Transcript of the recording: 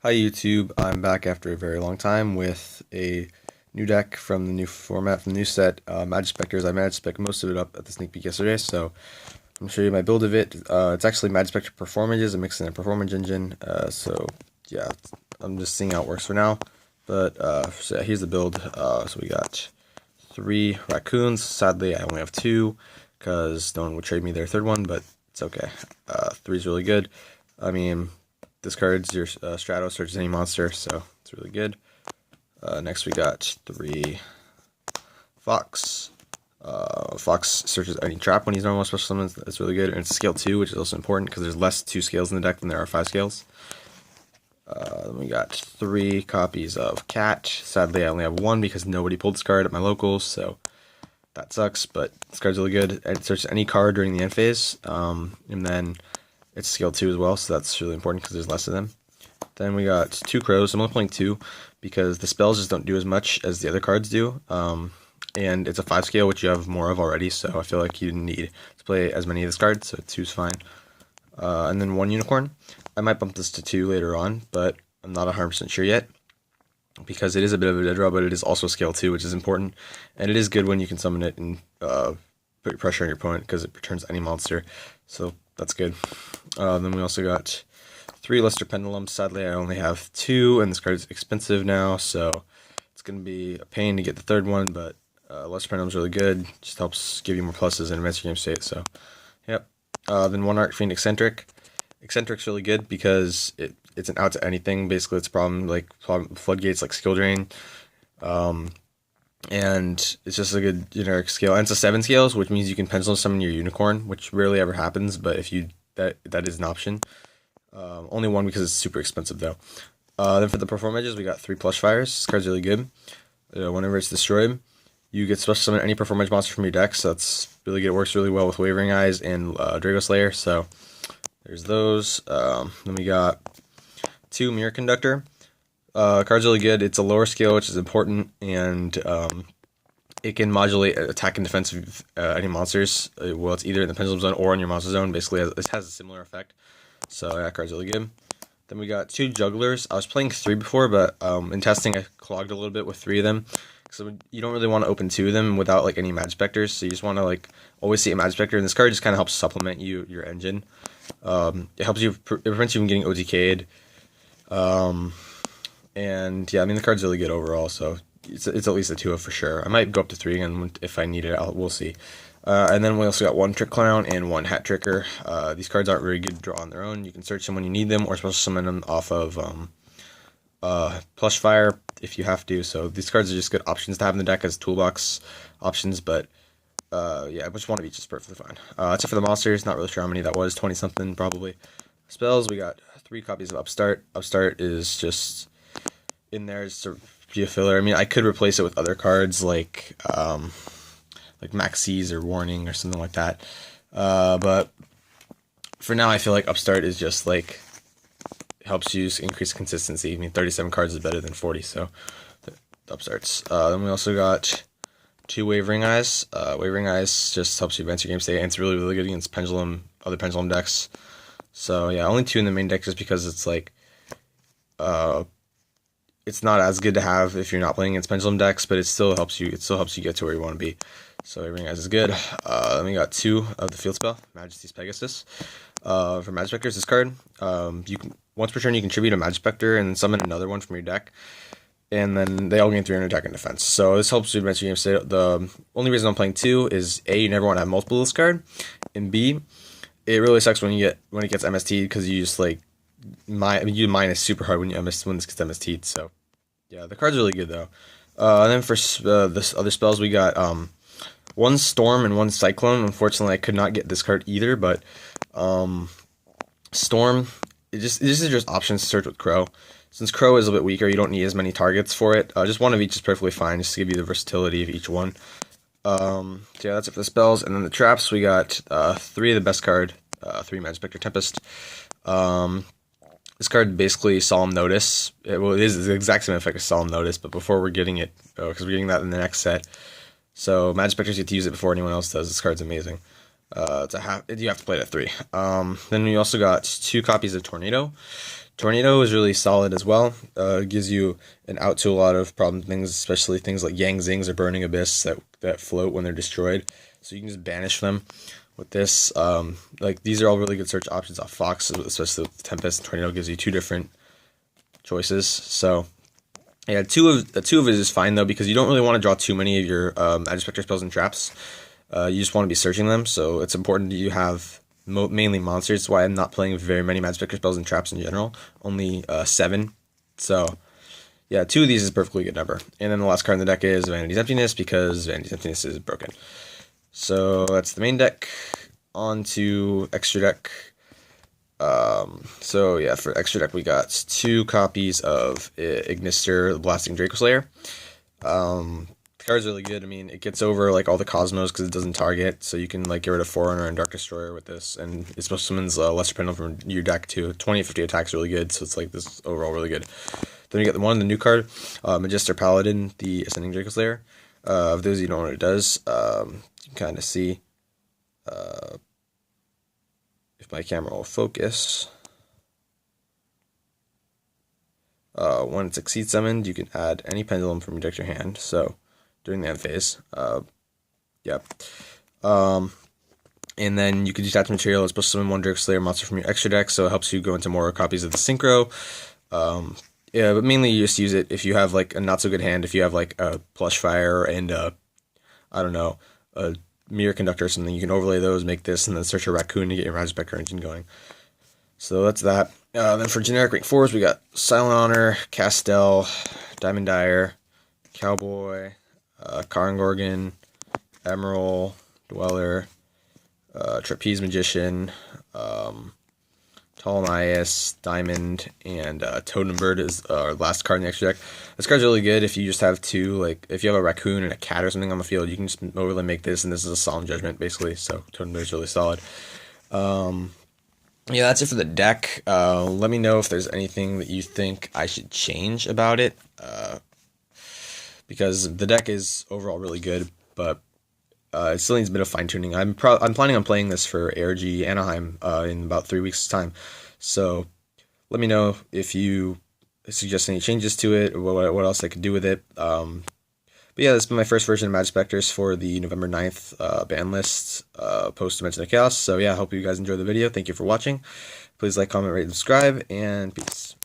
Hi YouTube, I'm back after a very long time with a new deck from the new format, from the new set, Majespecters. I Majespec most of it up at the sneak peek yesterday, so I'm going to show you my build of it. It's actually Majespecter Performages, a mix in a Performage engine, so yeah, I'm just seeing how it works for now. But so yeah, here's the build. So we got 3 raccoons. Sadly, I only have 2, because no one would trade me their third one, but it's okay. 3 is really good. I mean, discards your Strato, searches any monster, so it's really good. Next we got 3 Fox. Fox searches any trap when he's normal special summons. That's really good. And it's scale 2, which is also important because there's less 2 scales in the deck than there are 5 scales. Then we got 3 copies of Cat. Sadly, I only have 1 because nobody pulled this card at my locals, so that sucks, but this card's really good. It searches any card during the end phase, and then it's scale 2 as well, so that's really important because there's less of them. Then we got 2 crows. I'm only playing 2 because the spells just don't do as much as the other cards do. And it's a 5 scale, which you have more of already, so I feel like you didn't need to play as many of this card, so 2's fine. And then 1 unicorn. I might bump this to 2 later on, but I'm not 100% sure yet, because it is a bit of a dead draw, but it is also scale 2, which is important. And it is good when you can summon it and put pressure on your opponent, because it returns any monster, so that's good. Then we also got 3 Luster Pendulums. Sadly, I only have 2, and this card is expensive now, so it's going to be a pain to get the third one, but Luster Pendulum's really good. Just helps give you more pluses and advance your game state, so yep. Then 1 Arcfiend Eccentric. Eccentric's really good because it's an out to anything. Basically, it's a problem floodgates, like skill drain. And it's just a good generic scale. And it's a 7 scales, which means you can pendulum summon your unicorn, which rarely ever happens, but if you that is an option. Only 1 because it's super expensive though. Then for the Performages, we got 3 Plush Fires. This card's really good. Whenever it's destroyed, you get special summon any Performage monster from your deck, so that's really good. It works really well with Wavering Eyes and Drago Slayer, so there's those. Then we got 2 Mirror Conductor. Card's really good. It's a lower scale, which is important, and it can modulate attack and defense of any monsters. Well, it's either in the Pendulum Zone or in your Monster Zone. Basically, this has a similar effect. So that card's really good. Then we got 2 Jugglers. I was playing 3 before, but in testing I clogged a little bit with 3 of them. So you don't really want to open 2 of them without like any Majespecters. So you just want to always see a Majespecter, and this card just kind of helps supplement your engine. It helps you. It prevents you from getting OTK'd. And yeah, I mean the card's really good overall. So it's at least a 2 for sure. I might go up to 3 again if I need it. We'll see. And then we also got 1 Trick Clown and 1 Hat Tricker. These cards aren't very good to draw on their own. You can search them when you need them, or special summon them off of Plush Fire if you have to. So these cards are just good options to have in the deck as toolbox options, but yeah, just 1 of each is perfectly fine. That's it for the monsters. Not really sure how many that was, 20 something probably. Spells, we got 3 copies of Upstart. Upstart is just in there just to be a filler. I mean, I could replace it with other cards like Maxis or Warning or something like that. But for now, I feel like Upstart is just helps you increase consistency. I mean, 37 cards is better than 40, so the Upstarts. Then we also got 2 Wavering Eyes. Wavering Eyes just helps you advance your game state, and it's really, really good against other Pendulum decks. So yeah, only 2 in the main deck just because it's it's not as good to have if you're not playing against Pendulum decks, but it still helps you. It still helps you get to where you want to be. So Wavering Eyes is good. Then we got 2 of the field spell, Majesty's Pegasus. For Majespecters, this card, you can once per turn you contribute a Majespecter and summon another one from your deck, and then they all gain 300 attack and defense. So this helps you advance your game state. The only reason I'm playing 2 is A, you never want to have multiple of this card, and B, it really sucks when it gets MST'd because you just you mine is super hard when this gets MST'd. So yeah, the card's really good though. And then for this other spells, we got 1 Storm and 1 Cyclone. Unfortunately, I could not get this card either, but Storm, this is just options to search with Crow. Since Crow is a bit weaker, you don't need as many targets for it. Just 1 of each is perfectly fine, just to give you the versatility of each one. So yeah, that's it for the spells. And then the traps, we got 3 of the best card, 3 Majespecter Tempest. This card basically Solemn Notice. It is the exact same effect as Solemn Notice, but before we're getting it, because we're getting that in the next set. So Majespecters get to use it before anyone else does. This card's amazing. You have to play it at 3. Then we also got 2 copies of Tornado. Tornado is really solid as well. It gives you an out to a lot of problem things, especially things like Yang Zings or Burning Abyss that float when they're destroyed. So you can just banish them with this. Like these are all really good search options off Fox, especially with Tempest and Tornado gives you two different choices. So yeah, two of it is fine though, because you don't really want to draw too many of your Majespecter spells and traps. You just want to be searching them, so it's important that you have mainly monsters. That's why I'm not playing very many Majespecter spells and traps in general. Only 7. So yeah, 2 of these is a perfectly good number. And then the last card in the deck is Vanity's Emptiness, because Vanity's Emptiness is broken. So that's the main deck. On to extra deck. So yeah, for extra deck we got 2 copies of Ignister, the Blasting Draco Slayer. The card's really good. I mean, it gets over like all the Cosmos because it doesn't target, so you can like get rid of Forerunner and Dark Destroyer with this, and it's supposed to summons Lesser Pendulum from your deck too. 20-50 attack's really good, so it's like this overall really good. Then you get the new card, Majespecter Paladin, the Ascending Draco Slayer. Of those you don't know what it does, you can kind of see if my camera will focus. When it's Exceed summoned, you can add any pendulum from your deck to your hand. So during the end phase, yep. And then you can detach material. It's supposed to summon 1 Draco Slayer monster from your extra deck, so it helps you go into more copies of the Synchro. Yeah, but mainly you just use it if you have like a not so good hand. If you have like a Plush Fire and I don't know, a Mirror Conductor or something, you can overlay those, make this, and then search a Raccoon to get your Majespecter engine going. So that's that. Then for generic rank 4s, we got Silent Honor, Castel, Diamond Dyer, Cowboy, Karin Gorgon, Emerald, Dweller, Trapeze Magician, Ptolemaeus, Diamond, and Totem Bird is our last card in the extra deck. This card's really good if you just have 2, like if you have a Raccoon and a Cat or something on the field, you can just overlay make this, and this is a Solemn Judgment basically, so Totem Bird's really solid. Yeah, that's it for the deck. Let me know if there's anything that you think I should change about it, because the deck is overall really good, but it still needs a bit of fine tuning. I'm planning on playing this for ARG Anaheim in about 3 weeks' time. So let me know if you suggest any changes to it, or what else I could do with it. But yeah, this has been my first version of Majespecters for the November 9th ban list post Dimension of Chaos. So yeah, I hope you guys enjoyed the video. Thank you for watching. Please like, comment, rate, and subscribe, and peace.